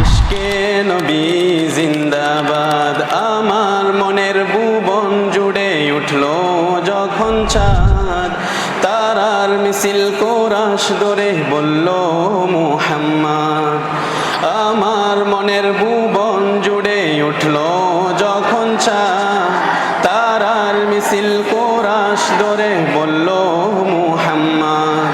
ইশকে নবী জিন্দাবাদ। আমার মনের ভুবন জুড়ে উঠলো যখন চাঁদ, তারার মিছিল কোরাস ধরে বলল মুহাম্মদ। আমার মনের ভুবন জুড়ে উঠলো যখন চাঁদ, তারার মিছিল কোরাস ধরে বলল মুহাম্মদ।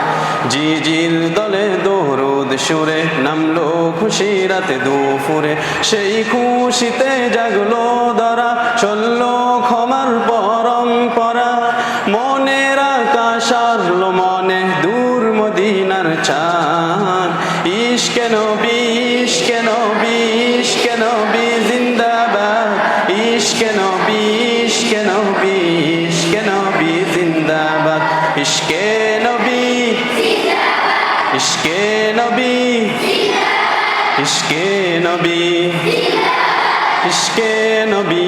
জিজির দলে দরুদ সুরে নামলো খুশি রাতে দুপুরে, সেই খুশিতে জাগলো ধরা, চললো ক্ষমার পরম্পরা। মনের আকাশ আসলো মনে দূর মদিনার চাঁদ। ইশকে নবী, ইশকে নবী, ইশকে নবী জিন্দাবাদ। ইশকে নবী, ইশকে নবী, ইশকে নবী জিন্দাবাদ। ইশকে নবী, ইশকে নবী, ইশকে নবী, ইশকে নবী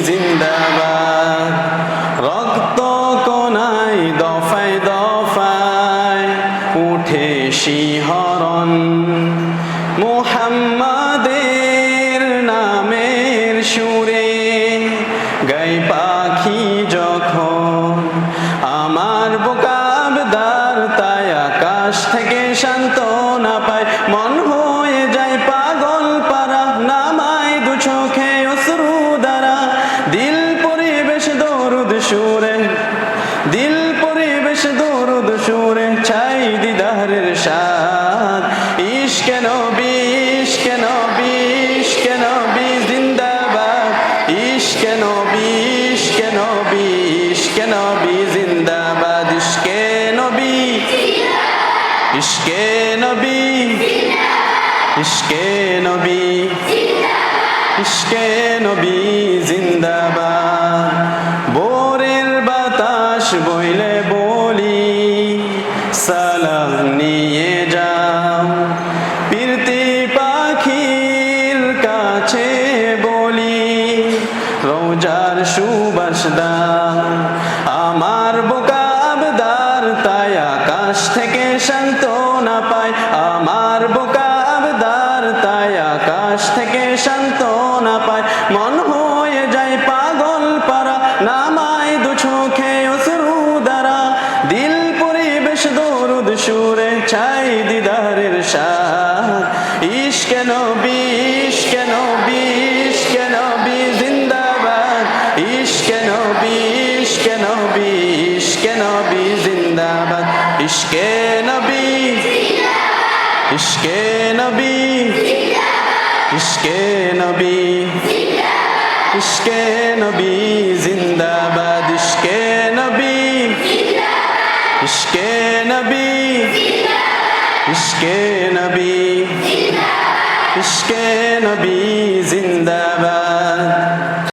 জিন্দাবাদ। রক্ত কোনায় দফায় দফায় উঠে শিহরণ, মুহাম্মাদের নামের সুরে গাই পাখি যখন। আমার বুকাবদার তাই আকাশ থেকে সান্ত্বনা পায়, মন হয়ে যায় পাগল পারা, নামায় দু চোখে অশ্রু দ্বারা। দিল পরিবেশ দরুদ সুরে, দিল পরিবেশ দরুদ সুরে চাই দিদারের স্বাদ। ইশকে নবী, ইশকে নবী, ইশকে নবী জিন্দাবাদ। ইশকে নবী, ইশকে নবী, ইশকে নবী জিন্দাবাদ। ইশকে নবী, ইশকে নবী, ইশকে নবী, ইশকে নবী জিন্দাবাদ। ভোরের বাতাস বইলে বলি সালাম নিয়ে যাও, পিরতি পাখির কাছে বলি রোজার সুবাস দাও। আমার বুকাবদার তাই আকাশ থেকে সান্ত্বনা পায়, আমার বুকাবদার তাই আকাশ থেকে সান্ত্বনা পায়। মন হয়ে যায় পাগল পারা, নামায় দু চোখে অশ্রু দ্বারা। দিল পরিবেশ দরুদ সুরে চাই দিদারের স্বাদ। ইশকে নবী, ইশকে নবী, ইশকে নবী জিন্দাবাদ। ইশকে নবী, ইশকে নবী, ইশকে নবী জিন্দাবাদ। ইশকে নবী, ইশকে নবী, ইশকে নবী, ইশকে নবী জিন্দাবাদ। ইশকে নবী, ইশকে নবী, ইশকে নবী, ইশকে নবী